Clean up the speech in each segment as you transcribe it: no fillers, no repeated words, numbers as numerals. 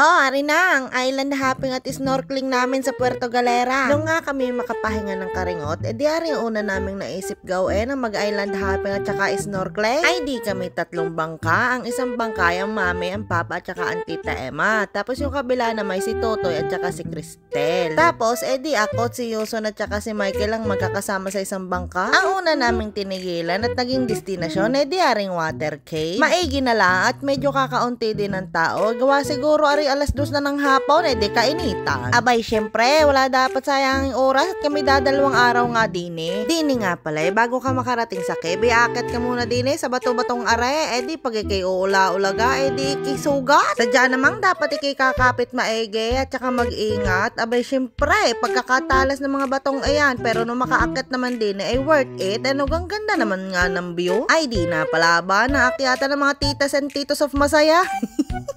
Ari na ang island hopping at snorkeling namin sa Puerto Galera. Nung nga kami makapahinga ng karingot, di ari ang una naming naisip gawin ang mag-island hopping at saka snorkeling. Ay di kami tatlong bangka. Ang isang bangka ang mami, ang papa at saka ang tita Emma. Tapos yung kabila naman si Totoy at saka si Cristel. Tapos di ako, si Yuson at saka si Michael ang magkakasama sa isang bangka. Ang una naming tinigilan at naging destinasyon di aring water cave. Maigi na lang at medyo kakaunti din ng tao. Gawa siguro ari alas 2 na ng hapon, di kainitan. Abay, syempre, wala dapat sayanging oras at kami dadalawang araw nga dini. Dini nga pala, bago ka makarating sa cave, akit ka muna dini sa bato-batong are, di pag ikay uula-ulaga, di ikisugat. Sadya namang dapat ikay kakapit maigi at saka mag-ingat. Abay, syempre, pagkakatalas ng mga batong ayan, pero nung makaakit naman dini, ay worth it. Ang ganda naman nga ng view. Ay, di na pala ba, naakyata ng mga titas and titos of Masaya.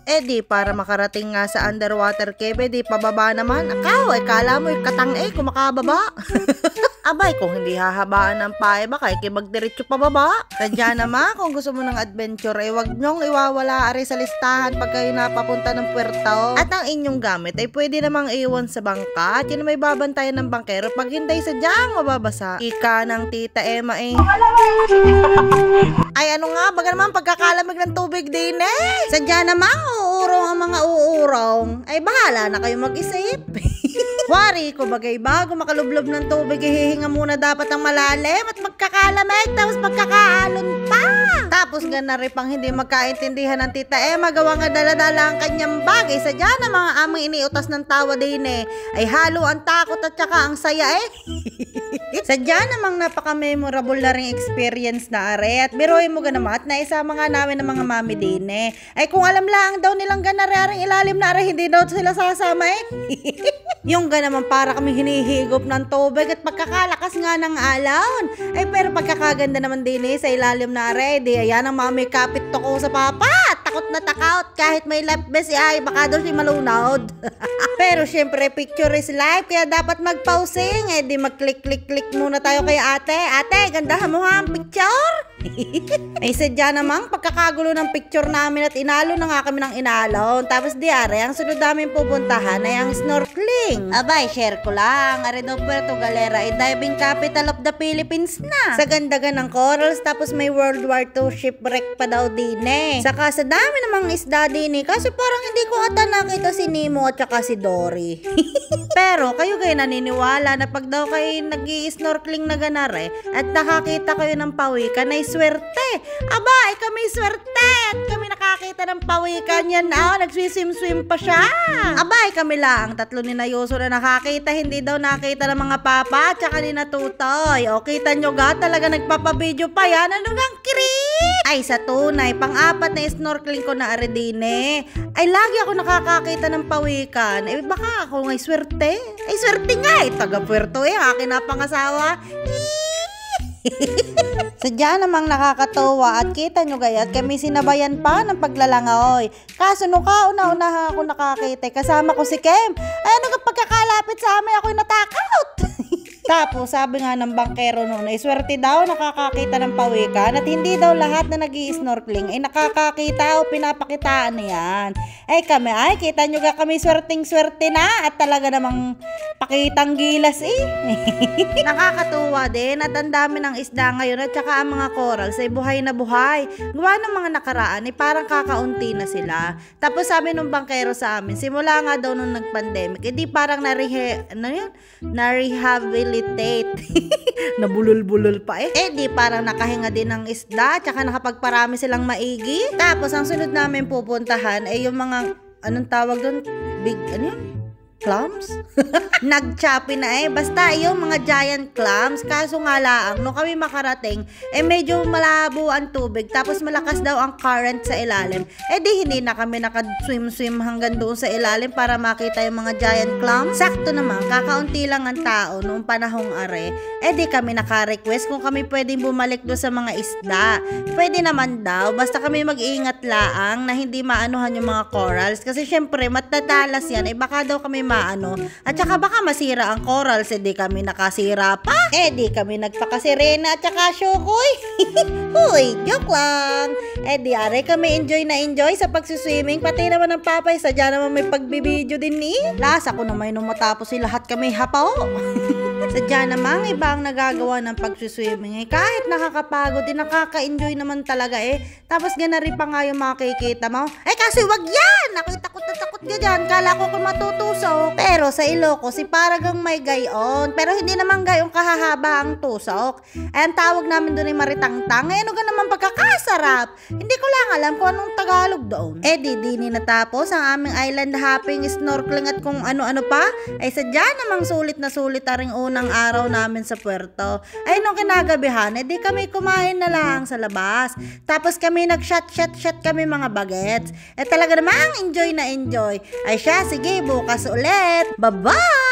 Di para makarating nga sa underwater cave, di pababa naman. Akaw, kala mo yung katang kung makababa. Abay, kung hindi hahabaan ng pae, baka ikibagdiretso pababa. Sadya naman, kung gusto mo ng adventure, wag nyong iwawala ari sa listahan pag kayo napapunta ng puerto. At ang inyong gamit ay pwede namang iwan sa bangka. At yun may babantayan ng bangkero pag hindi sadyang mababasa. Ika ng tita Emma Ay ano nga, baga naman pagkakalamig ng tubig din Sadya naman, uurong ang mga uurong. Ay bahala na kayo mag-isip. Wari ko bagay bago makalublob ng tubig, hihinga muna dapat ang malalim at magkakalamig tapos magkakaalon pa. Tapos gana rin pang hindi magkaintindihan ng tita Emma, gawa nga daladala ang kanyang bagay. Sadya na mga aming iniutas ng tawa din ay halo ang takot at saka ang saya Sadya namang napaka-memorable na ring experience na are. At biruin mo ganamat na isama nga namin ng mga mami din ay kung alam lang daw nilang ganari aring ilalim na are, hindi daw sila sasama Yung ganaman para kami hinihigop ng tubig at pagkakalakas nga ng alon. Ay pero pagkakaganda naman din sa ilalim na are, di ayan ang mami kapit to ko sa papa. Takot na takot kahit may life vest ay baka daw siya malunod. Pero syempre picture is life kaya dapat mag-pausing. Di mag-click-click-click muna tayo kay ate. Ate, gandahan mo ha ang picture. Ay sadya namang pagkakagulo ng picture namin at inalo na nga kami ng inalon. Tapos di are, ang sunod namin pupuntahan ay ang snorkeling. Abay, share ko lang. Are daw Puerto Galera ay diving capital of the Philippines na. Sa ganda ng corals, tapos may World War II shipwreck pa daw din Saka sa dami namang isda din kasi parang hindi ko ata nakita si Nemo at saka si Dory. Pero kayo naniniwala na pag daw kayo nag-i-snorkeling na ganare at nakakita kayo ng pawikan ay swerte. Aba, ay kami swerte at kami nakakita ng pawikan yan nagswiswim-swim pa siya. Aba, ay kami lang tatlo ni Nayoso na nakakita, hindi daw nakita ng mga papa at saka ni Natutoy. O kita nyo ga, talaga nagpapabideo pa yan. Ano gang kirit? Ay sa tunay, pang-apat na snorkeling ko na aredine. Ay lagi ako nakakakita ng pawikan. Baka ako nga'y swerte. Ay swerte nga taga Puerto akin na pangasawa. Sadya namang nakakatawa at kita nyo gayat kami sinabayan pa ng paglalangoy. Kaso nung kauna-una ako nakakita kasama ko si Kem. Ay ano ka pagkakalapit sa amin ako'y natakot. Tapos sabi nga ng bangkero noon ay swerte daw nakakakita ng pawikan at hindi daw lahat na nag-i-snorkeling ay nakakakita o pinapakitaan na yan. Ay kami ay kita nyo ga kami swerting-swerte na at talaga namang pakitang gilas Nakakatuwa din at ang dami ng isda ngayon at saka ang mga corals ay buhay na buhay. Gawa ng mga nakaraan ay parang kakaunti na sila. Tapos sabi ng bangkero sa amin, simula nga daw nung nag-pandemic, hindi parang na-rehabilitate. Nabulol-bulol pa di parang nakahinga din ng isda tsaka nakapagparami silang maigi. Tapos ang sunod namin pupuntahan ay yung mga anong tawag doon? Big clams? Nag-choppy na basta yung mga giant clams. Kaso nga lang, nung kami makarating, medyo malabo ang tubig. Tapos malakas daw ang current sa ilalim. Di hindi na kami nakaswim-swim hanggang doon sa ilalim para makita yung mga giant clams. Sakto naman, kakaunti lang ang tao noong panahong are. Di kami naka-request kung kami pwedeng bumalik doon sa mga isda. Pwede naman daw, basta kami mag-iingat laang na hindi maanuhan yung mga corals. Kasi syempre, matatalas yan. Baka daw kami maano. At saka baka masira ang corals, di kami nakasira pa. Di kami nagpakasirena at saka syukoy. Huy, joke lang. Di are kami enjoy na enjoy sa pagsuswimming. Pati naman ang papay, sadya naman may pagbibideo din ni. Lasa ko naman nung matapos lahat kami hapaw. Sadya namang iba ang nagagawa ng pagsuswimming. Kahit nakakapagod, nakaka-enjoy naman talaga Tapos ganari pa nga yung makikita mo. Kasi wag yan! Ako'y takot na takot ka dyan. Kala ko kung matutusok. Pero sa Ilocos, paragang may gayon. Pero hindi naman gayon kahahaba ang tusok. Ang tawag namin doon ay maritangtang. Ano ka naman pagkakasarap? Hindi ko lang alam kung anong Tagalog doon. Di natapos ang aming island hopping, snorkeling at kung ano-ano pa. Sadya namang sulit na sulit na rin unang araw namin sa puerto. Nung kinagabihan, di kami kumain na lang sa labas. Tapos kami nag-shot kami mga bagets. Talaga namang enjoy na enjoy. Siya, sige, bukas ulit. Bye-bye!